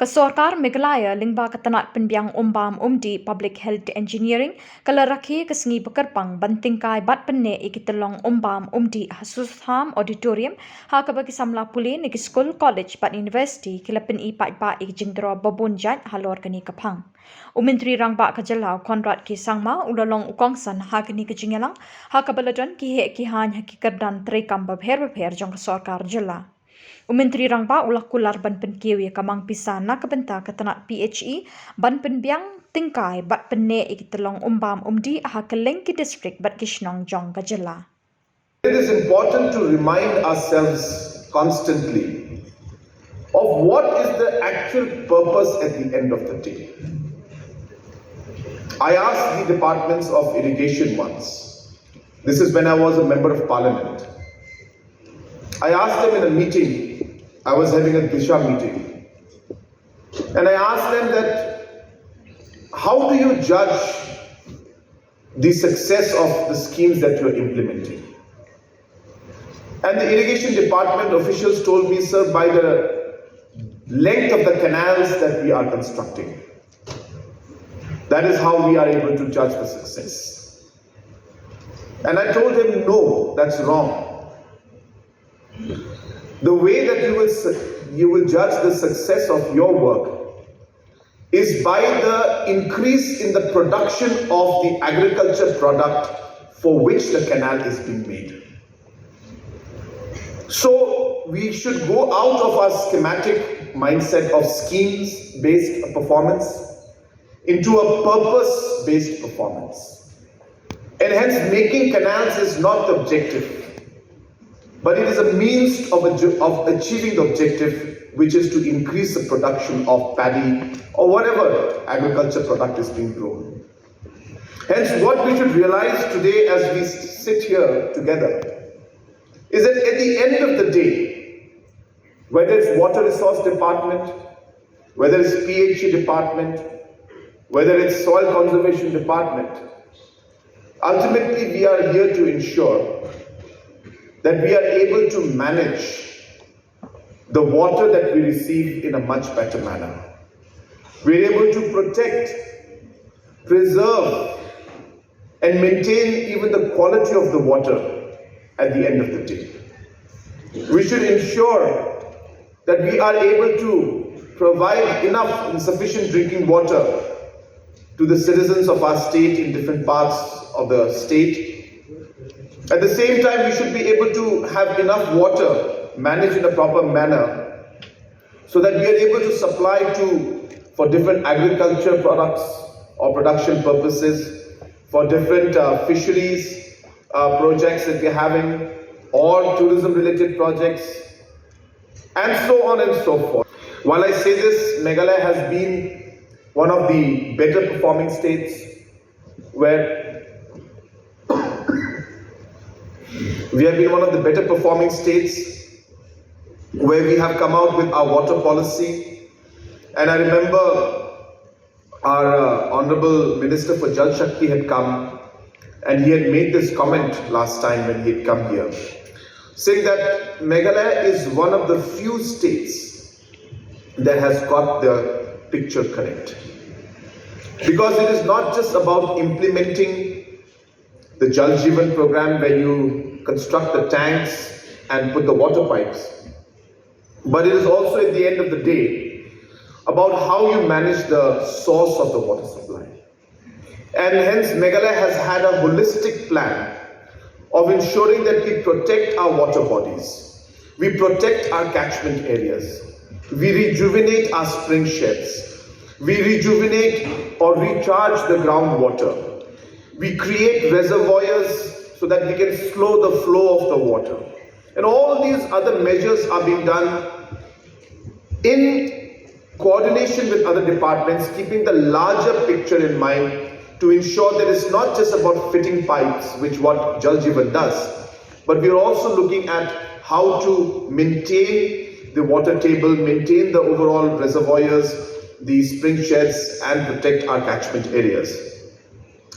Sorkar Meghalaya lingba katanat penbiang umbam umdi public health engineering kala Rakhe kesengi bekerpang bantingkai bat penne ikitelong umbam umdi hasusham auditorium ha kabagi samla puli niki school college bat university kila pen ipat ba ikjingdro babunjat halor kani kapang. Umintri rangba kajalau Konrad ki sangma ulalong ukongsan ha kani kejingelang ha kabaladon ki he ki han hakikardan trekam babher jong Sorkar jela. Umentri rangba ulah kular ban penkiwi kamang pisa na kabenta katanat PHE ban penbiang tingkai bat penne ikitelong umbam umdi aha keleng ki district bat Shillong jong gajela. It is important to remind ourselves constantly of what is the actual purpose at the end of the day. I asked the departments of irrigation once. This is when I was a member of parliament. I asked them in a meeting, I was having a Disha meeting, and I asked them that, how do you judge the success of the schemes that you are implementing? And the irrigation department officials told me, sir, by the length of the canals that we are constructing. That is how we are able to judge the success. And I told him, no, that's wrong. The way that you will judge the success of your work is by the increase in the production of the agriculture product for which the canal is being made. So we should go out of our schematic mindset of schemes-based performance into a purpose-based performance. And hence making canals is not the objective, but it is a means of achieving the objective, which is to increase the production of paddy or whatever agriculture product is being grown. Hence, what we should realize today as we sit here together is that at the end of the day, whether it's water resource department, whether it's PHE department, whether it's soil conservation department, ultimately we are here to ensure that we are able to manage the water that we receive in a much better manner. We are able to protect, preserve, and maintain even the quality of the water at the end of the day. We should ensure that we are able to provide enough and sufficient drinking water to the citizens of our state in different parts of the state. At the same time, we should be able to have enough water managed in a proper manner so that we are able to supply for different agriculture products or production purposes, for different fisheries projects that we are having, or tourism related projects, and so on and so forth. While I say this, Meghalaya has been one of the better performing states where we have been one of the better performing states where we have come out with our water policy. And I remember our Honorable Minister for Jal Shakti had come and he had made this comment last time when he had come here, saying that Meghalaya is one of the few states that has got the picture correct. Because it is not just about implementing the Jal Jeevan program where you construct the tanks and put the water pipes, but it is also at the end of the day about how you manage the source of the water supply. And hence Meghalaya has had a holistic plan of ensuring that we protect our water bodies, we protect our catchment areas, we rejuvenate our spring sheds, we rejuvenate or recharge the groundwater, we create reservoirs so that we can slow the flow of the water. And all these other measures are being done in coordination with other departments, keeping the larger picture in mind to ensure that it's not just about fitting pipes, which what Jal Jeevan does, but we're also looking at how to maintain the water table, maintain the overall reservoirs, the spring sheds, and protect our catchment areas.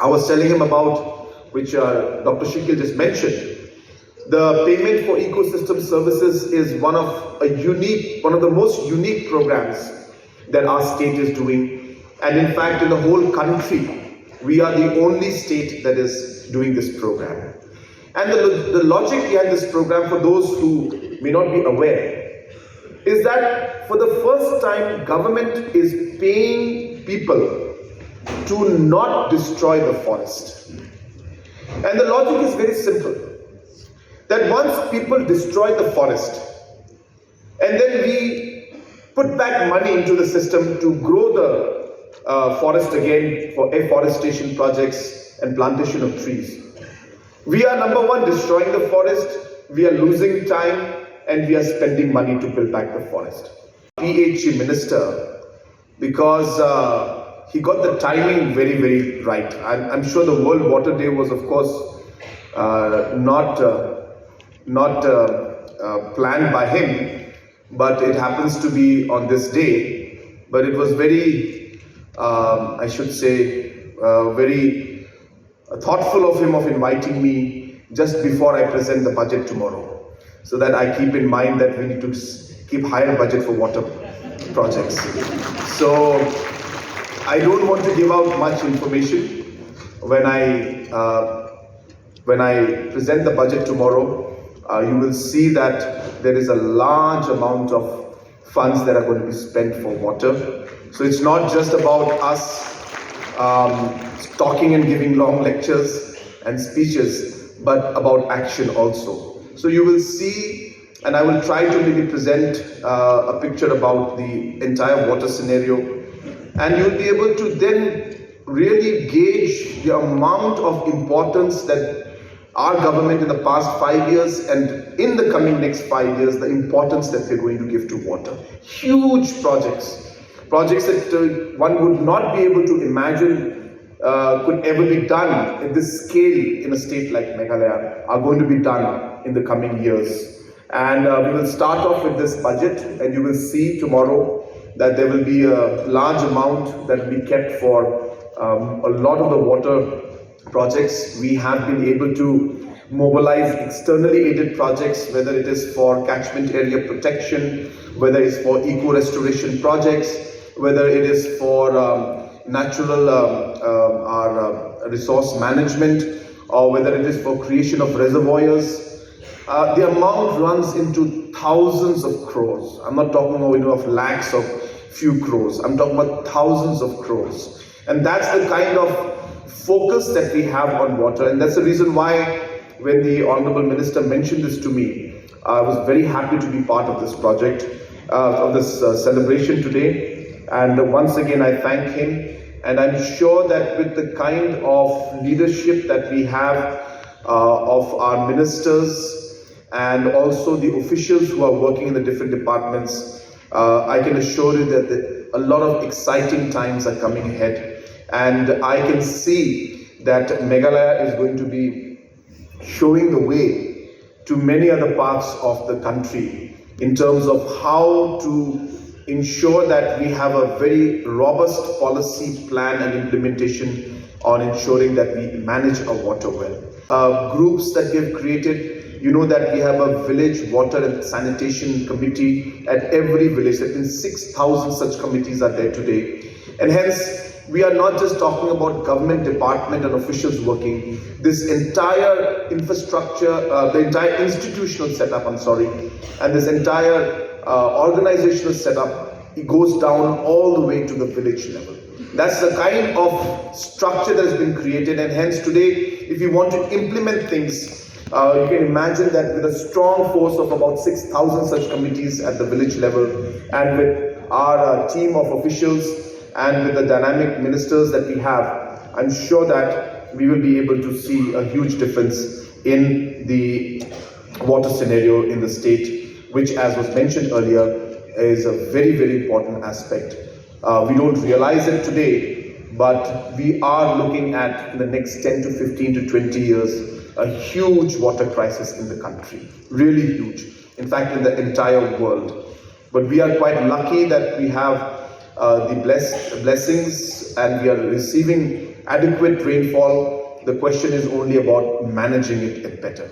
I was telling him about, which Dr. Shikil just mentioned, the payment for ecosystem services is one of the most unique programs that our state is doing. And in fact, in the whole country, we are the only state that is doing this program. And the logic behind this program, for those who may not be aware, is that for the first time, government is paying people to not destroy the forest. And the logic is very simple, that once people destroy the forest, and then we put back money into the system to grow the forest again for afforestation projects and plantation of trees, we are, number one, destroying the forest, we are losing time, and we are spending money to build back the forest. PH minister, because he got the timing very, very right. I'm sure the World Water Day was, of course, not planned by him, but it happens to be on this day. But it was very, I should say, very thoughtful of him of inviting me just before I present the budget tomorrow, so that I keep in mind that we need to keep higher budget for water projects. So I don't want to give out much information. When I present the budget tomorrow, you will see that there is a large amount of funds that are going to be spent for water. So it's not just about us talking and giving long lectures and speeches, but about action also. So you will see, and I will try to maybe present a picture about the entire water scenario, and you'll be able to then really gauge the amount of importance that our government in the past 5 years and in the coming next 5 years, the importance that we're going to give to water. Huge projects that one would not be able to imagine could ever be done at this scale in a state like Meghalaya are going to be done in the coming years. And we will start off with this budget, and you will see tomorrow that there will be a large amount that will be kept for a lot of the water projects. We have been able to mobilize externally aided projects, whether it is for catchment area protection, whether it's for eco-restoration projects, whether it is for natural resource management, or whether it is for creation of reservoirs. The amount runs into thousands of crores. I'm not talking of lakhs of few crores. I'm talking about thousands of crores. And that's the kind of focus that we have on water. And that's the reason why when the Honorable Minister mentioned this to me, I was very happy to be part of this project, of this celebration today. And once again, I thank him. And I'm sure that with the kind of leadership that we have of our ministers and also the officials who are working in the different departments, I can assure you that a lot of exciting times are coming ahead. And I can see that Meghalaya is going to be showing the way to many other parts of the country in terms of how to ensure that we have a very robust policy plan and implementation on ensuring that we manage our water well. Groups that we have created, you know that we have a village water and sanitation committee at every village. There have been 6,000 such committees are there today. And hence, we are not just talking about government department and officials working. This entire infrastructure, the entire institutional setup, and this entire organizational setup, it goes down all the way to the village level. That's the kind of structure that has been created, and hence today, if you want to implement things, you can imagine that with a strong force of about 6,000 such committees at the village level, and with our team of officials, and with the dynamic ministers that we have, I'm sure that we will be able to see a huge difference in the water scenario in the state, which, as was mentioned earlier, is a very, very important aspect. We don't realize it today, but we are looking at, in the next 10 to 15 to 20 years, a huge water crisis in the country, really huge, in fact in the entire world. But we are quite lucky that we have the blessings and we are receiving adequate rainfall. The question is only about managing it better.